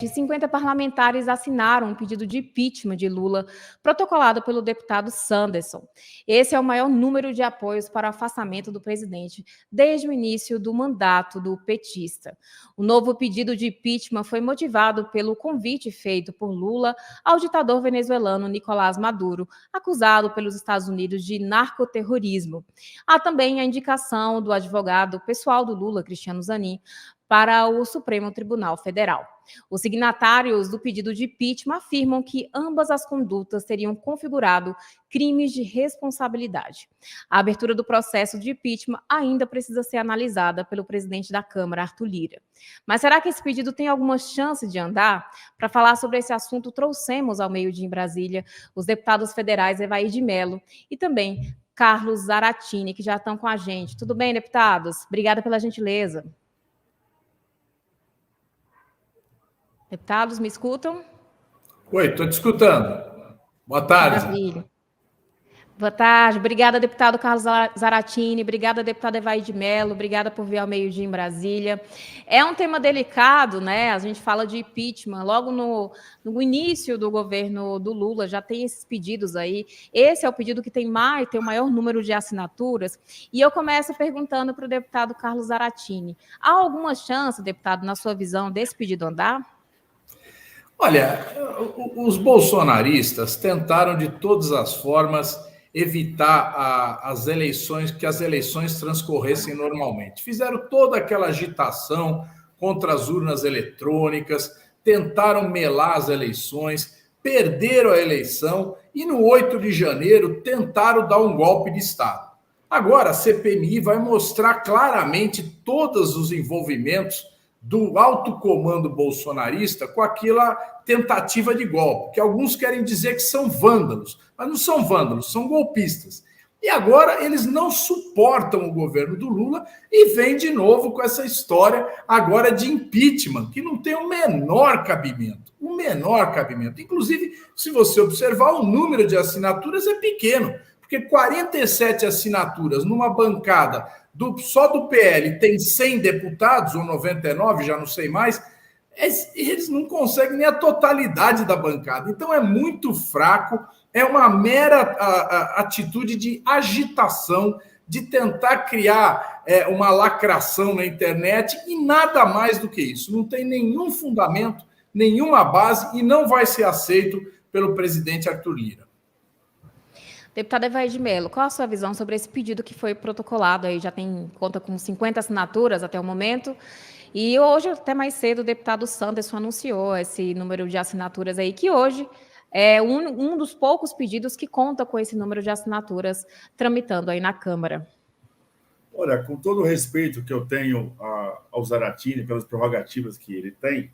50 parlamentares assinaram um pedido de impeachment de Lula, protocolado pelo deputado Sanderson. Esse é o maior número de apoios para o afastamento do presidente desde o início do mandato do petista. O novo pedido de impeachment foi motivado pelo convite feito por Lula ao ditador venezuelano Nicolás Maduro, acusado pelos Estados Unidos de narcoterrorismo. Há também a indicação do advogado pessoal do Lula, Cristiano Zanin, para o Supremo Tribunal Federal. Os signatários do pedido de impeachment afirmam que ambas as condutas teriam configurado crimes de responsabilidade. A abertura do processo de impeachment ainda precisa ser analisada pelo presidente da Câmara, Arthur Lira. Mas será que esse pedido tem alguma chance de andar? Para falar sobre esse assunto, trouxemos ao meio-dia em Brasília os deputados federais Evair de Mello e também Carlos Zaratini, que já estão com a gente. Tudo bem, deputados? Obrigada pela gentileza. Deputados, me escutam? Oi, estou te escutando. Boa tarde. Maravilha. Boa tarde. Obrigada, deputado Carlos Zaratini. Obrigada, deputada Evair de Mello. Obrigada por vir ao meio-dia em Brasília. É um tema delicado, né? A gente fala de impeachment. Logo no início do governo do Lula, já tem esses pedidos aí. Esse é o pedido que tem o maior número de assinaturas. E eu começo perguntando para o deputado Carlos Zaratini. Há alguma chance, deputado, na sua visão, desse pedido andar? Olha, os bolsonaristas tentaram de todas as formas evitar as eleições, que as eleições transcorressem normalmente. Fizeram toda aquela agitação contra as urnas eletrônicas, tentaram melar as eleições, perderam a eleição e no 8 de janeiro tentaram dar um golpe de Estado. Agora a CPMI vai mostrar claramente todos os envolvimentos do alto comando bolsonarista com aquela tentativa de golpe, que alguns querem dizer que são vândalos, mas não são vândalos, são golpistas. E agora eles não suportam o governo do Lula e vem de novo com essa história agora de impeachment, que não tem o menor cabimento. O menor cabimento. Inclusive, se você observar, o número de assinaturas é pequeno, porque 47 assinaturas numa bancada só do PL tem 100 deputados, ou 99, já não sei mais, eles não conseguem nem a totalidade da bancada. Então é muito fraco, é uma mera atitude de agitação, de tentar criar uma lacração na internet e nada mais do que isso. Não tem nenhum fundamento, nenhuma base e não vai ser aceito pelo presidente Arthur Lira. Deputada Evair de Mello, qual a sua visão sobre esse pedido que foi protocolado? Aí já conta com 50 assinaturas até o momento. E hoje, até mais cedo, o deputado Sanderson anunciou esse número de assinaturas aí, que hoje é um dos poucos pedidos que conta com esse número de assinaturas tramitando aí na Câmara. Olha, com todo o respeito que eu tenho ao Zaratini, pelas prerrogativas que ele tem,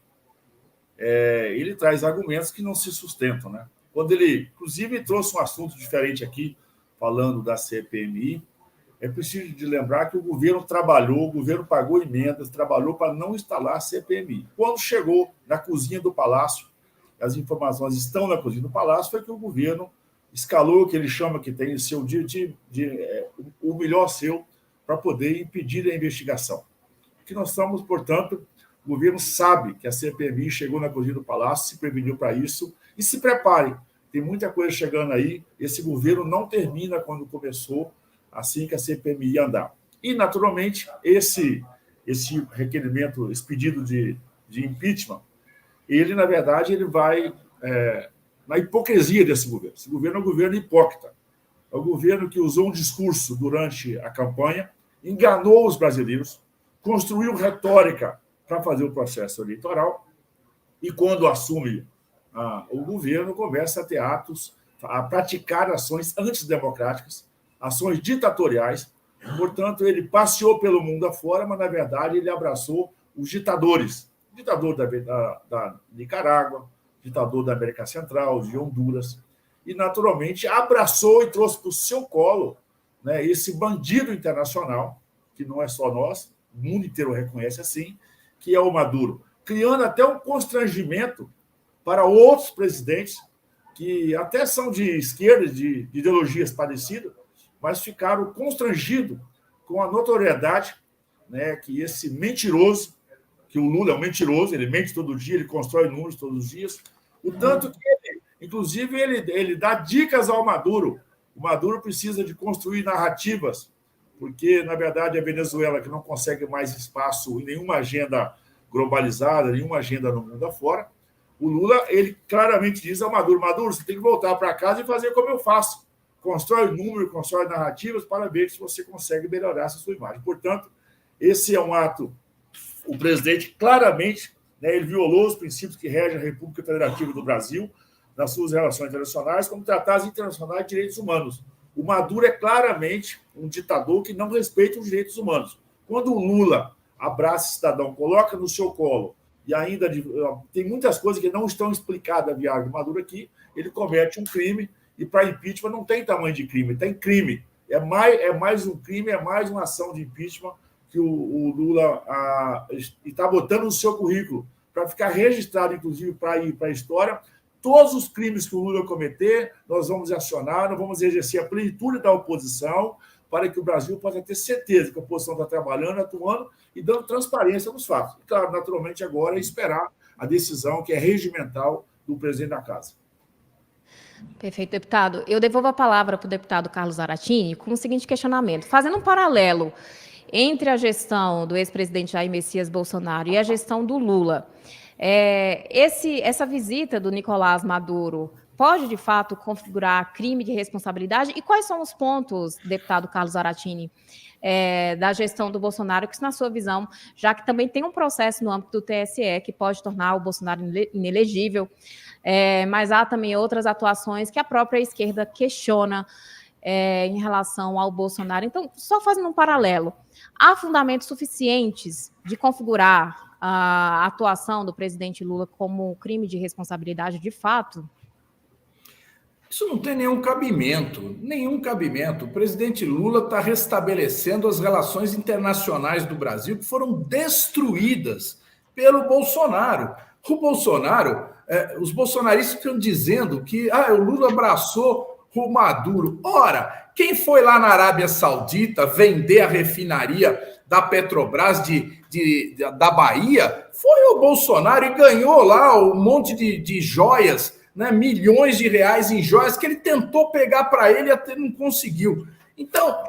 ele traz argumentos que não se sustentam, né? Quando ele, inclusive, trouxe um assunto diferente aqui, falando da CPMI, é preciso de lembrar que o governo trabalhou, o governo pagou emendas, trabalhou para não instalar a CPMI. Quando chegou na cozinha do Palácio, as informações estão na cozinha do Palácio, foi que o governo escalou o que ele chama que tem o seu dia o melhor seu para poder impedir a investigação. Que nós estamos, portanto, o governo sabe que a CPMI chegou na cozinha do Palácio, se preveniu para isso, e se prepare, tem muita coisa chegando aí, esse governo não termina quando começou, assim que a CPMI andar. E, naturalmente, esse requerimento, esse pedido de impeachment, ele, na verdade, ele vai na hipocrisia desse governo. Esse governo é um governo hipócrita. É um governo que usou um discurso durante a campanha, enganou os brasileiros, construiu retórica para fazer o processo eleitoral e, quando assume o governo, começa a ter a praticar ações antidemocráticas, ações ditatoriais. Portanto, ele passeou pelo mundo afora, mas, na verdade, ele abraçou os ditadores. O ditador da Nicarágua, ditador da América Central, de Honduras. E, naturalmente, abraçou e trouxe para o seu colo, né, esse bandido internacional, que não é só nós, o mundo inteiro reconhece assim, que é o Maduro, criando até um constrangimento para outros presidentes que até são de esquerda, de ideologias parecidas, mas ficaram constrangidos com a notoriedade, né, que esse mentiroso, que o Lula é um mentiroso, ele mente todo dia, ele constrói números todos os dias. O tanto que ele, inclusive, ele dá dicas ao Maduro. O Maduro precisa de construir narrativas, porque, na verdade, a Venezuela, que não consegue mais espaço em nenhuma agenda globalizada, nenhuma agenda no mundo afora, o Lula, ele claramente diz ao Maduro, Maduro, você tem que voltar para casa e fazer como eu faço. Constrói número, constrói narrativas para ver se você consegue melhorar essa sua imagem. Portanto, esse é um ato, o presidente claramente, né, ele violou os princípios que regem a República Federativa do Brasil nas suas relações internacionais, como tratados internacionais de direitos humanos. O Maduro é claramente um ditador que não respeita os direitos humanos. Quando o Lula abraça o cidadão, coloca no seu colo, e ainda tem muitas coisas que não estão explicadas a viagem do Maduro aqui, ele comete um crime, e para impeachment não tem tamanho de crime, tem crime. É mais um crime, é mais uma ação de impeachment que o Lula está botando no seu currículo, para ficar registrado, inclusive, para ir para a história. Todos os crimes que o Lula cometer, nós vamos acionar, nós vamos exercer a plenitude da oposição, para que o Brasil possa ter certeza que a oposição está trabalhando, atuando e dando transparência nos fatos. E, claro, naturalmente, agora é esperar a decisão que é regimental do presidente da Casa. Perfeito, deputado. Eu devolvo a palavra para o deputado Carlos Zaratini com o seguinte questionamento. Fazendo um paralelo entre a gestão do ex-presidente Jair Messias Bolsonaro e a gestão do Lula, essa visita do Nicolás Maduro pode, de fato, configurar crime de responsabilidade? E quais são os pontos, deputado Carlos Zaratini, da gestão do Bolsonaro, que, na sua visão, já que também tem um processo no âmbito do TSE que pode tornar o Bolsonaro inelegível, mas há também outras atuações que a própria esquerda questiona em relação ao Bolsonaro. Então, só fazendo um paralelo, há fundamentos suficientes de configurar a atuação do presidente Lula como crime de responsabilidade de fato? Isso não tem nenhum cabimento, nenhum cabimento. O presidente Lula está restabelecendo as relações internacionais do Brasil que foram destruídas pelo Bolsonaro. O Bolsonaro, os bolsonaristas ficam dizendo que o Lula abraçou o Maduro. Ora, quem foi lá na Arábia Saudita vender a refinaria da Petrobras da Bahia foi o Bolsonaro e ganhou lá um monte de joias, né, milhões de reais em joias que ele tentou pegar para ele e até não conseguiu. Então,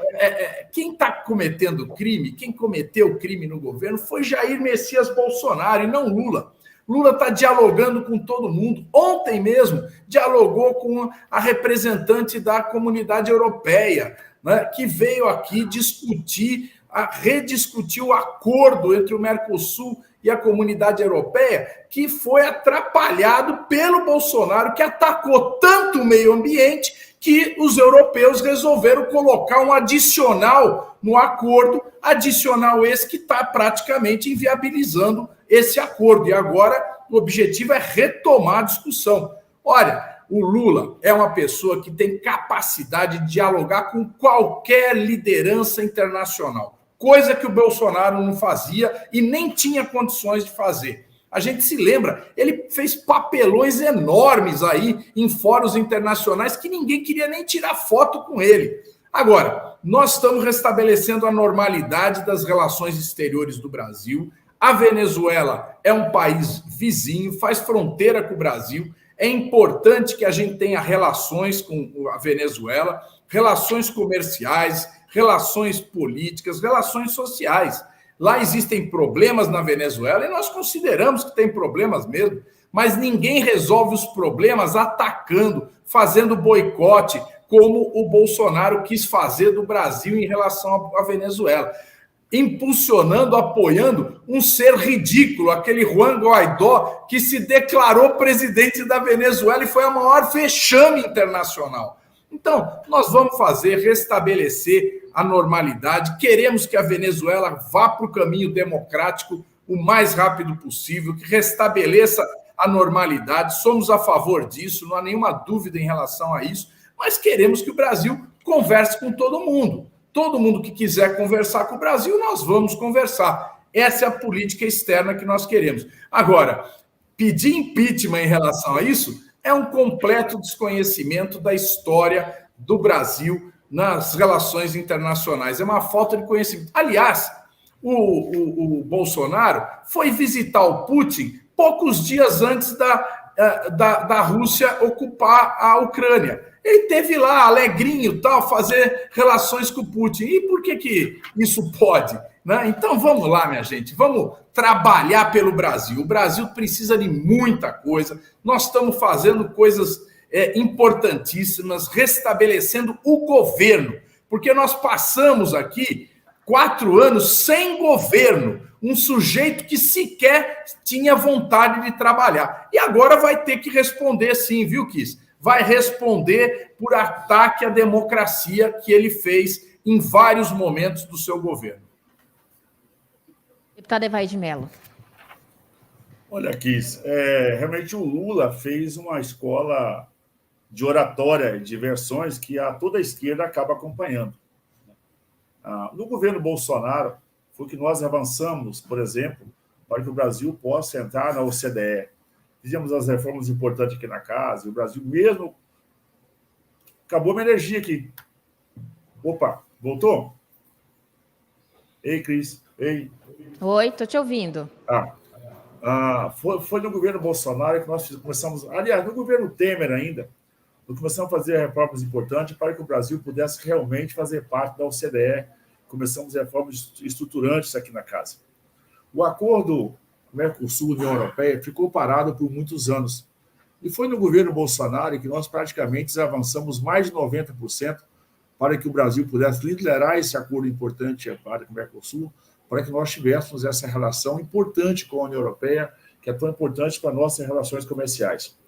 quem está cometendo crime, quem cometeu crime no governo foi Jair Messias Bolsonaro e não Lula. Lula está dialogando com todo mundo. Ontem mesmo dialogou com a representante da comunidade europeia, né, que veio aqui rediscutir o acordo entre o Mercosul e a comunidade europeia, que foi atrapalhado pelo Bolsonaro, que atacou tanto o meio ambiente que os europeus resolveram colocar um adicional no acordo, adicional esse que está praticamente inviabilizando esse acordo. E agora o objetivo é retomar a discussão. Olha, o Lula é uma pessoa que tem capacidade de dialogar com qualquer liderança internacional, coisa que o Bolsonaro não fazia e nem tinha condições de fazer. A gente se lembra, ele fez papelões enormes aí em fóruns internacionais que ninguém queria nem tirar foto com ele. Agora, nós estamos restabelecendo a normalidade das relações exteriores do Brasil. A Venezuela é um país vizinho, faz fronteira com o Brasil. É importante que a gente tenha relações com a Venezuela, relações comerciais, relações políticas, relações sociais. Lá existem problemas na Venezuela e nós consideramos que tem problemas mesmo, mas ninguém resolve os problemas atacando, fazendo boicote, como o Bolsonaro quis fazer do Brasil em relação à Venezuela, impulsionando, apoiando um ser ridículo, aquele Juan Guaidó, que se declarou presidente da Venezuela e foi a maior vexame internacional. Então, nós vamos restabelecer a normalidade, queremos que a Venezuela vá para o caminho democrático o mais rápido possível, que restabeleça a normalidade, somos a favor disso, não há nenhuma dúvida em relação a isso, mas queremos que o Brasil converse com todo mundo. Todo mundo que quiser conversar com o Brasil, nós vamos conversar. Essa é a política externa que nós queremos. Agora, pedir impeachment em relação a isso é um completo desconhecimento da história do Brasil nas relações internacionais. É uma falta de conhecimento. Aliás, o Bolsonaro foi visitar o Putin poucos dias antes da Rússia ocupar a Ucrânia. Ele teve lá, alegrinho, tal, fazer relações com o Putin. E por que isso pode? Né? Então vamos lá, minha gente, vamos trabalhar pelo Brasil. O Brasil precisa de muita coisa. Nós estamos fazendo coisas importantíssimas, restabelecendo o governo, porque nós passamos aqui 4 anos sem governo, um sujeito que sequer tinha vontade de trabalhar. E agora vai ter que responder sim, viu, Kiss? Vai responder por ataque à democracia que ele fez em vários momentos do seu governo. Deputado Evair Mello. Olha, Kiss, realmente o Lula fez uma escola de oratória, de versões que toda a esquerda acaba acompanhando. No governo Bolsonaro, foi que nós avançamos, por exemplo, para que o Brasil possa entrar na OCDE. Fizemos as reformas importantes aqui na casa, e o Brasil mesmo... Acabou minha energia aqui. Opa, voltou? Ei, Cris. Ei. Oi, estou te ouvindo. Foi no governo Bolsonaro que nós começamos... Aliás, no governo Temer ainda, nós começamos a fazer reformas importantes para que o Brasil pudesse realmente fazer parte da OCDE. Começamos reformas estruturantes aqui na casa. O acordo Mercosul-União Europeia ficou parado por muitos anos. E foi no governo Bolsonaro que nós praticamente avançamos mais de 90% para que o Brasil pudesse liderar esse acordo importante para o Mercosul, para que nós tivéssemos essa relação importante com a União Europeia, que é tão importante para nossas relações comerciais.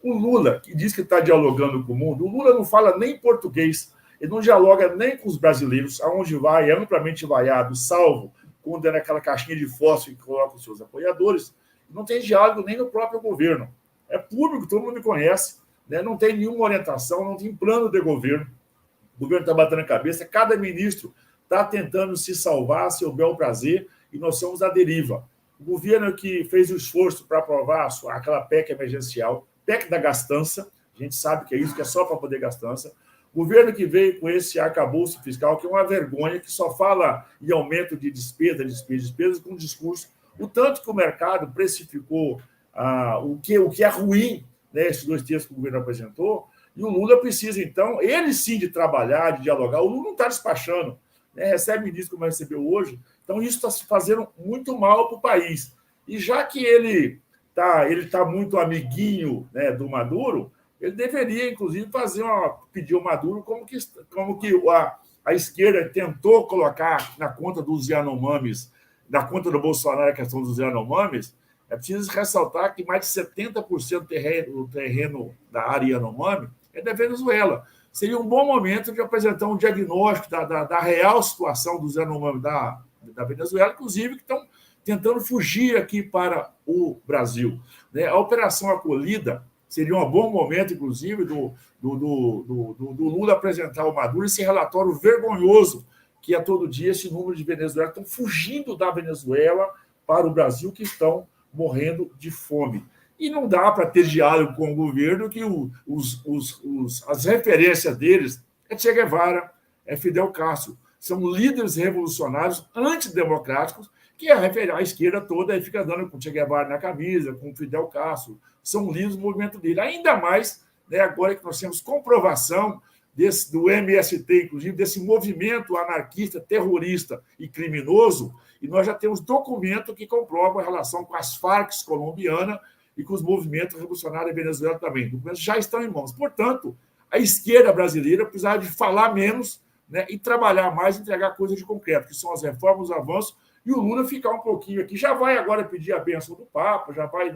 O Lula, que diz que está dialogando com o mundo, o Lula não fala nem português, ele não dialoga nem com os brasileiros, aonde vai, é amplamente vaiado, salvo quando é naquela caixinha de fósforo que coloca os seus apoiadores, não tem diálogo nem no próprio governo. É público, todo mundo me conhece, né? Não tem nenhuma orientação, não tem plano de governo. O governo está batendo a cabeça, cada ministro está tentando se salvar a seu bel prazer e nós somos à deriva. O governo que fez o esforço para aprovar aquela PEC emergencial, PEC da gastança, a gente sabe que é isso, que é só para poder gastança. O governo que veio com esse arcabouço fiscal, que é uma vergonha, que só fala em aumento de despesas com discurso. O tanto que o mercado precificou o que é ruim, né, esses 2 terços que o governo apresentou, e o Lula precisa, então, ele sim, de trabalhar, de dialogar. O Lula não está despachando, né, recebe ministro como recebeu hoje, então isso está se fazendo muito mal para o país. E já que ele tá muito amiguinho, né, do Maduro, ele deveria, inclusive, pedir ao Maduro como que a esquerda tentou colocar na conta dos Yanomamis, na conta do Bolsonaro a questão dos Yanomamis. É preciso ressaltar que mais de 70% do terreno da área Yanomami é da Venezuela. Seria um bom momento de apresentar um diagnóstico da real situação dos Yanomami da Venezuela, inclusive, que estão tentando fugir aqui para o Brasil. A Operação Acolhida seria um bom momento, inclusive, do Lula apresentar ao Maduro esse relatório vergonhoso que a todo dia esse número de venezuelanos estão fugindo da Venezuela para o Brasil, que estão morrendo de fome. E não dá para ter diálogo com o governo que as referências deles é Che Guevara, é Fidel Castro. São líderes revolucionários antidemocráticos que a esquerda toda fica andando com Che Guevara na camisa, com Fidel Castro. São líderes do movimento dele. Ainda mais, né, agora que nós temos comprovação do MST, inclusive, desse movimento anarquista, terrorista e criminoso, e nós já temos documento que comprova a relação com as Farc colombiana e com os movimentos revolucionários da Venezuela também. Documentos já estão em mãos. Portanto, a esquerda brasileira precisava de falar menos, né, e trabalhar mais, entregar coisas de concreto, que são as reformas, os avanços, e o Lula ficar um pouquinho aqui. Já vai agora pedir a bênção do Papa, já vai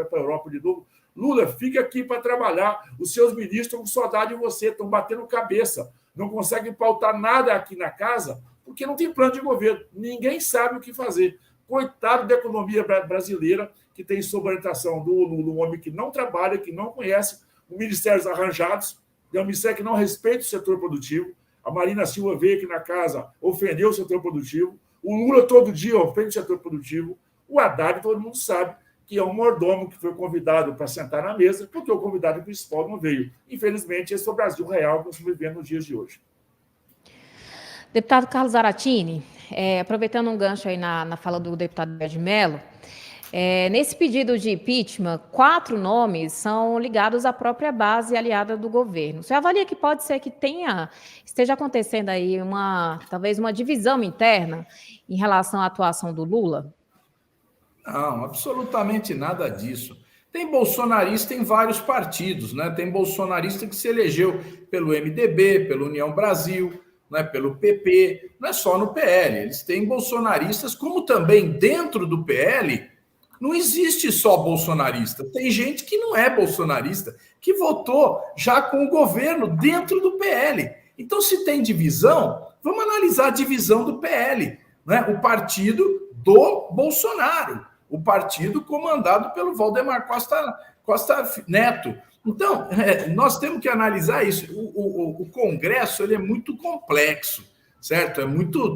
para a Europa de novo. Lula, fica aqui para trabalhar. Os seus ministros estão com saudade de você, estão batendo cabeça, não conseguem pautar nada aqui na casa, porque não tem plano de governo. Ninguém sabe o que fazer. Coitado da economia brasileira, que tem sob orientação do Lula, um homem que não trabalha, que não conhece, ministérios arranjados, é um ministério que não respeita o setor produtivo. A Marina Silva veio aqui na casa, ofendeu o setor produtivo. O Lula todo dia ofende o setor produtivo. O Haddad, todo mundo sabe que é um mordomo que foi convidado para sentar na mesa, porque o convidado principal não veio. Infelizmente, esse é o Brasil real que nós estamos vivendo nos dias de hoje. Deputado Carlos Zaratini, aproveitando um gancho aí na fala do deputado de Mello, nesse pedido de impeachment, 4 nomes são ligados à própria base aliada do governo. Você avalia que pode ser que esteja acontecendo aí talvez uma divisão interna em relação à atuação do Lula? Não, absolutamente nada disso. Tem bolsonarista em vários partidos, né? Tem bolsonarista que se elegeu pelo MDB, pelo União Brasil, né? Pelo PP, não é só no PL. Eles têm bolsonaristas, como também dentro do PL, não existe só bolsonarista. Tem gente que não é bolsonarista, que votou já com o governo dentro do PL. Então, se tem divisão, vamos analisar a divisão do PL, né? O partido do Bolsonaro, o partido comandado pelo Valdemar Costa Neto. Então, nós temos que analisar isso. O Congresso ele é muito complexo, certo?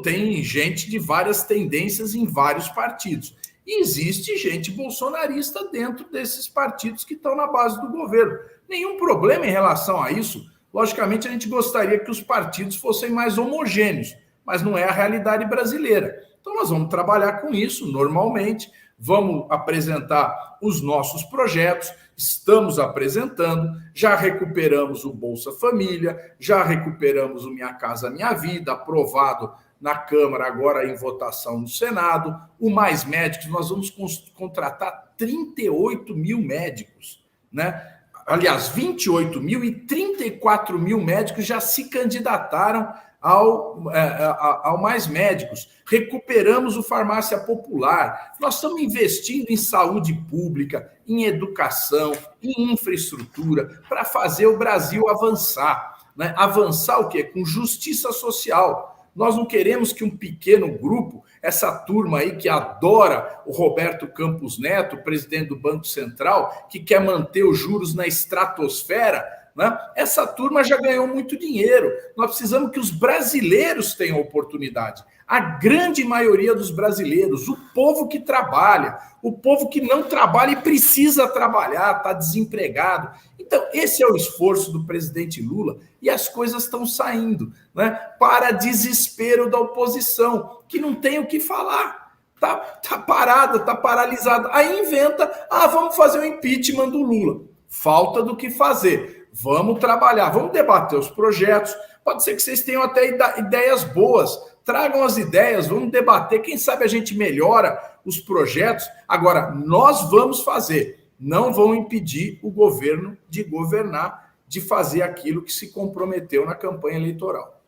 Tem gente de várias tendências em vários partidos. E existe gente bolsonarista dentro desses partidos que estão na base do governo. Nenhum problema em relação a isso. Logicamente, a gente gostaria que os partidos fossem mais homogêneos, mas não é a realidade brasileira. Então, nós vamos trabalhar com isso normalmente, vamos apresentar os nossos projetos, estamos apresentando, já recuperamos o Bolsa Família, já recuperamos o Minha Casa Minha Vida, aprovado na Câmara, agora em votação no Senado. O Mais Médicos, nós vamos contratar 38 mil médicos, né? Aliás, 28 mil e 34 mil médicos já se candidataram ao Mais Médicos. Recuperamos o Farmácia Popular. Nós estamos investindo em saúde pública, em educação, em infraestrutura, para fazer o Brasil avançar. Né? Avançar o quê? Com justiça social. Nós não queremos que um pequeno grupo, essa turma aí que adora o Roberto Campos Neto, presidente do Banco Central, que quer manter os juros na estratosfera, né? Essa turma já ganhou muito dinheiro. Nós precisamos que os brasileiros tenham oportunidade. A grande maioria dos brasileiros, o povo que trabalha, o povo que não trabalha e precisa trabalhar, está desempregado. Então, esse é o esforço do presidente Lula e as coisas estão saindo, né? Para desespero da oposição, que não tem o que falar. Tá parada, tá paralisada. Aí inventa, vamos fazer o impeachment do Lula. Falta do que fazer. Vamos trabalhar, vamos debater os projetos. Pode ser que vocês tenham até ideias boas. Tragam as ideias, vamos debater. Quem sabe a gente melhora os projetos. Agora, nós vamos fazer. Não vão impedir o governo de governar, de fazer aquilo que se comprometeu na campanha eleitoral.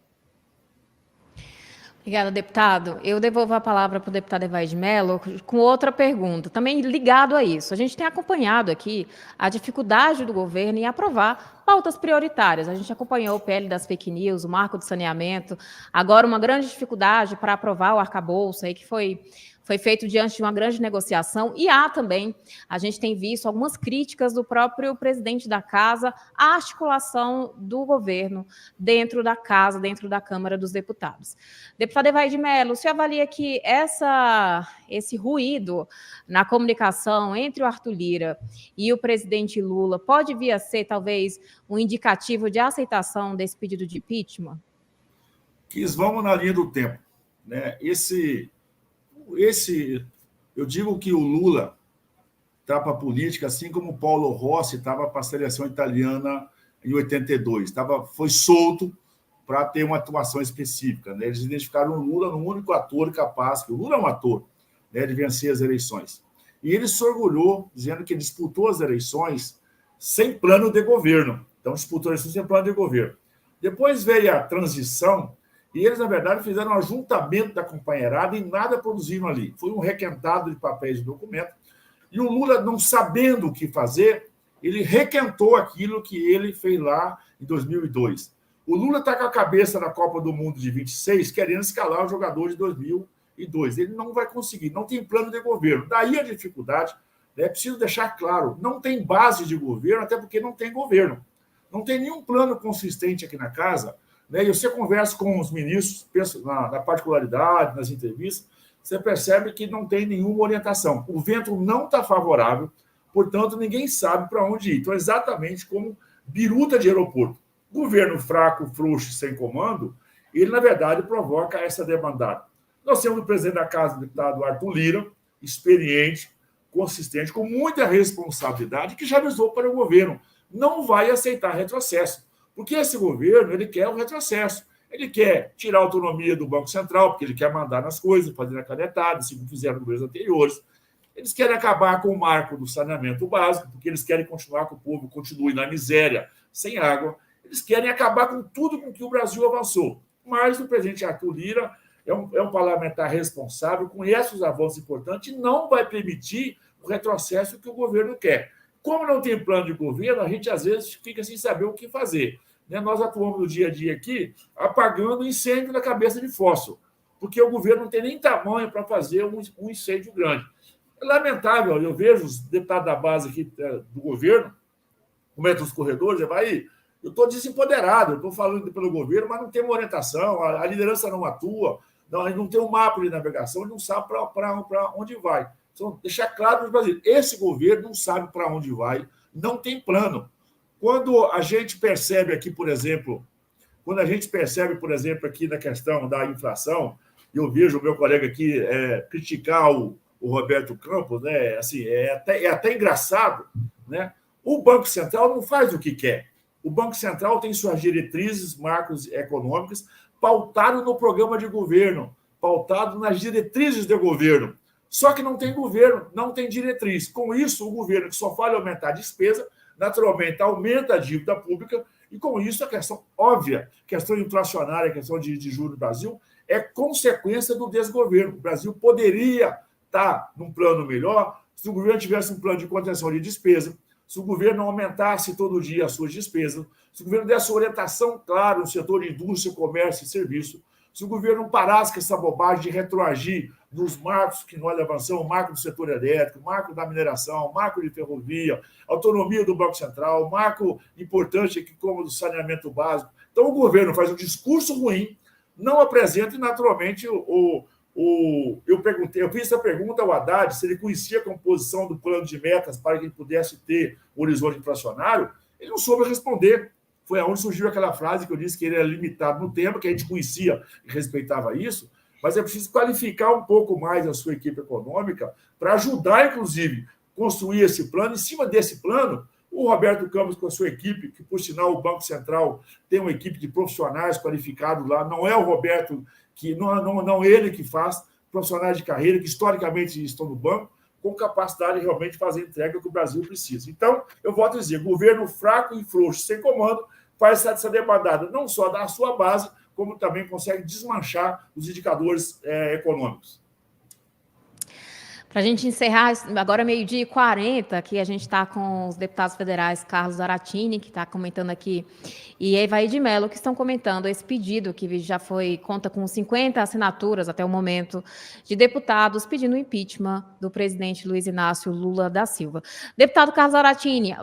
Obrigada, deputado. Eu devolvo a palavra para o deputado Evair Mello com outra pergunta, também ligado a isso. A gente tem acompanhado aqui a dificuldade do governo em aprovar pautas prioritárias. A gente acompanhou o PL das fake news, o marco do saneamento, agora uma grande dificuldade para aprovar o arcabouço, aí que foi feito diante de uma grande negociação, e a gente tem visto algumas críticas do próprio presidente da casa à articulação do governo dentro da casa, dentro da Câmara dos Deputados. Deputado Evair Mello, você avalia que esse ruído na comunicação entre o Arthur Lira e o presidente Lula pode vir a ser, talvez, um indicativo de aceitação desse pedido de impeachment? Vamos na linha do tempo, né? Eu digo que o Lula está para a política, assim como o Paulo Rossi estava para a seleção italiana em 82. Foi solto para ter uma atuação específica, né? Eles identificaram o Lula no único ator capaz, que o Lula é um ator, né, de vencer as eleições. E ele se orgulhou, dizendo que disputou as eleições sem plano de governo. Então, disputou isso sem plano de governo. Depois veio a transição, e eles, na verdade, fizeram um ajuntamento da companheirada e nada produziram ali. Foi um requentado de papéis e documentos. E o Lula, não sabendo o que fazer, ele requentou aquilo que ele fez lá em 2002. O Lula está com a cabeça na Copa do Mundo de 26, querendo escalar o jogador de 2002. Ele não vai conseguir, não tem plano de governo. Daí a dificuldade, né? É preciso deixar claro, não tem base de governo, até porque não tem governo. Não tem nenhum plano consistente aqui na casa. E você conversa com os ministros, pensa na particularidade, nas entrevistas, você percebe que não tem nenhuma orientação. O vento não está favorável, portanto, ninguém sabe para onde ir. Então, exatamente como biruta de aeroporto. Governo fraco, frouxo, sem comando, ele, na verdade, provoca essa debandada. Nós temos o presidente da Casa, o deputado Arthur Lira, experiente, consistente, com muita responsabilidade, que já avisou para o governo, não vai aceitar retrocesso, porque esse governo ele quer o retrocesso. Ele quer tirar a autonomia do Banco Central, porque ele quer mandar nas coisas, fazer a canetada, assim como fizeram nos governos anteriores. Eles querem acabar com o marco do saneamento básico, porque eles querem continuar que o povo continue na miséria, sem água. Eles querem acabar com tudo com que o Brasil avançou. Mas o presidente Arthur Lira é um parlamentar responsável, conhece os avanços importantes e não vai permitir o retrocesso que o governo quer. Como não tem plano de governo, a gente às vezes fica sem saber o que fazer. Nós atuamos no dia a dia aqui apagando incêndio na cabeça de fósforo, porque o governo não tem nem tamanho para fazer um incêndio grande. É lamentável, eu vejo os deputados da base aqui do governo, como é dos corredores, eu estou desempoderado, eu estou falando pelo governo, mas não tem uma orientação, a liderança não atua, não tem um mapa de navegação, ele não sabe para onde vai. Então, deixar claro para os brasileiros, esse governo não sabe para onde vai, não tem plano. Quando a gente percebe aqui, por exemplo, aqui na questão da inflação, eu vejo o meu colega aqui criticar o Roberto Campos, né? Assim, é até engraçado, né? O Banco Central não faz o que quer. O Banco Central tem suas diretrizes, marcos econômicas, pautado no programa de governo, pautado nas diretrizes do governo. Só que não tem governo, não tem diretriz. Com isso, o governo que só fala aumentar a despesa, naturalmente aumenta a dívida pública, e com isso a questão óbvia, questão inflacionária, questão de juros no Brasil, é consequência do desgoverno. O Brasil poderia estar num plano melhor se o governo tivesse um plano de contenção de despesa, se o governo não aumentasse todo dia as suas despesas, se o governo desse orientação clara no setor de indústria, comércio e serviço, se o governo não parasse com essa bobagem de retroagir nos marcos que nós avançamos, o marco do setor elétrico, o marco da mineração, o marco de ferrovia, autonomia do Banco Central, o marco importante aqui como do saneamento básico. Então, o governo faz um discurso ruim, não apresenta e, naturalmente, eu fiz essa pergunta ao Haddad se ele conhecia a composição do plano de metas para que ele pudesse ter o horizonte inflacionário. Ele não soube responder. Foi aonde surgiu aquela frase que eu disse que ele era limitado no tempo, que a gente conhecia e respeitava isso, mas é preciso qualificar um pouco mais a sua equipe econômica para ajudar, inclusive, construir esse plano. Em cima desse plano, o Roberto Campos com a sua equipe, que, por sinal, o Banco Central tem uma equipe de profissionais qualificados lá, não é o Roberto, que não ele que faz, profissionais de carreira que historicamente estão no banco, com capacidade de realmente fazer a entrega que o Brasil precisa. Então, eu volto a dizer, governo fraco e frouxo, sem comando, faz essa demandada não só da sua base, como também consegue desmanchar os indicadores econômicos. Para a gente encerrar, agora 12h40, aqui a gente está com os deputados federais Carlos Zaratini, que está comentando aqui, e Evaí de Mello, que estão comentando esse pedido, que já conta com 50 assinaturas até o momento, de deputados pedindo o impeachment do presidente Luiz Inácio Lula da Silva. Deputado Carlos Zaratini,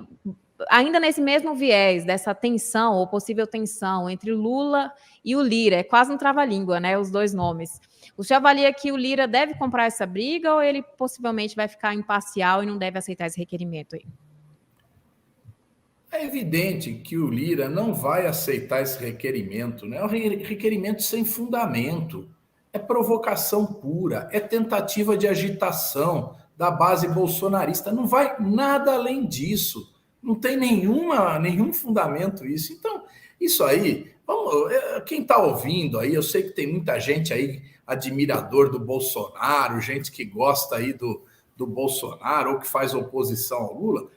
ainda nesse mesmo viés dessa tensão, ou possível tensão, entre Lula e o Lira, é quase um trava-língua, né, os dois nomes. O senhor avalia que o Lira deve comprar essa briga ou ele possivelmente vai ficar imparcial e não deve aceitar esse requerimento aí? É evidente que o Lira não vai aceitar esse requerimento, né? É um requerimento sem fundamento, é provocação pura, é tentativa de agitação da base bolsonarista, não vai nada além disso, não tem nenhum fundamento isso. Então, isso aí, quem está ouvindo aí, eu sei que tem muita gente aí admirador do Bolsonaro, gente que gosta aí do Bolsonaro ou que faz oposição ao Lula,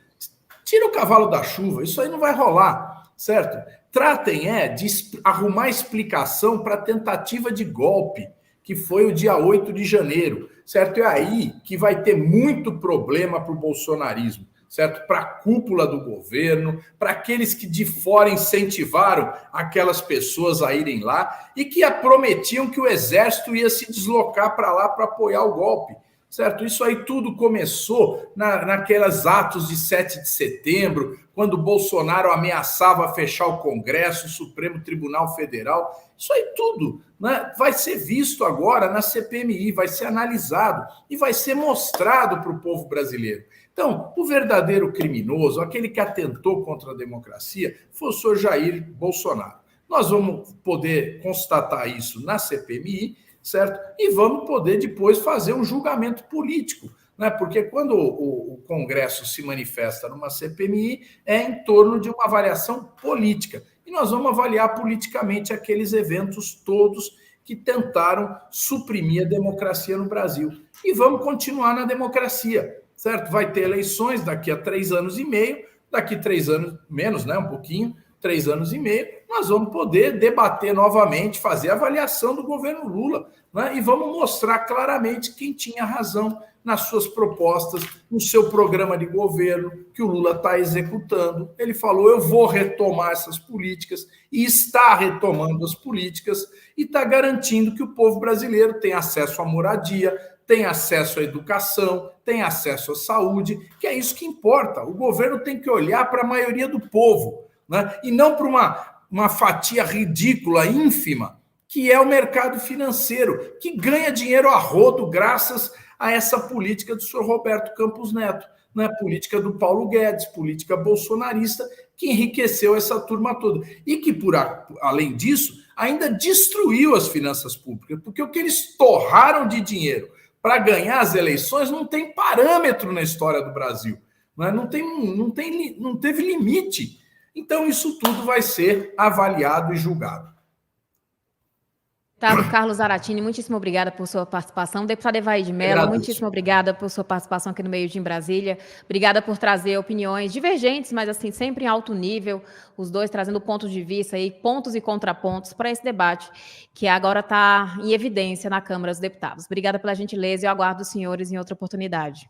tira o cavalo da chuva, isso aí não vai rolar, certo? Tratem de arrumar explicação para a tentativa de golpe, que foi o dia 8 de janeiro, certo? É aí que vai ter muito problema para o bolsonarismo, certo? Para a cúpula do governo, para aqueles que de fora incentivaram aquelas pessoas a irem lá e que prometiam que o exército ia se deslocar para lá para apoiar o golpe, certo? Isso aí tudo começou naqueles atos de 7 de setembro, quando Bolsonaro ameaçava fechar o Congresso, o Supremo Tribunal Federal. Isso aí tudo, né, vai ser visto agora na CPMI, vai ser analisado e vai ser mostrado para o povo brasileiro. Então, o verdadeiro criminoso, aquele que atentou contra a democracia, foi o senhor Jair Bolsonaro. Nós vamos poder constatar isso na CPMI, certo? E vamos poder depois fazer um julgamento político, né? Porque quando o Congresso se manifesta numa CPMI, é em torno de uma avaliação política. E nós vamos avaliar politicamente aqueles eventos todos que tentaram suprimir a democracia no Brasil. E vamos continuar na democracia, certo? Vai ter eleições daqui a 3 anos e meio, daqui 3 anos, menos, né? Um pouquinho, 3 anos e meio, nós vamos poder debater novamente, fazer a avaliação do governo Lula, né? E vamos mostrar claramente quem tinha razão nas suas propostas, no seu programa de governo, que o Lula está executando. Ele falou, eu vou retomar essas políticas, e está retomando as políticas, e está garantindo que o povo brasileiro tem acesso à moradia, tem acesso à educação, tem acesso à saúde, que é isso que importa. O governo tem que olhar para a maioria do povo, né? E não para uma fatia ridícula, ínfima, que é o mercado financeiro, que ganha dinheiro a rodo graças a essa política do senhor Roberto Campos Neto, né? Política do Paulo Guedes, política bolsonarista, que enriqueceu essa turma toda. E que, além disso, ainda destruiu as finanças públicas, porque o que eles torraram de dinheiro para ganhar as eleições não tem parâmetro na história do Brasil, né? Não teve limite. Então, isso tudo vai ser avaliado e julgado. Deputado Carlos Zaratini, muitíssimo obrigada por sua participação. Deputado Evair de Mello, muitíssimo obrigada por sua participação aqui no Meio Dia em Brasília. Obrigada por trazer opiniões divergentes, mas assim, sempre em alto nível, os dois trazendo pontos de vista, aí, pontos e contrapontos para esse debate, que agora está em evidência na Câmara dos Deputados. Obrigada pela gentileza e eu aguardo os senhores em outra oportunidade.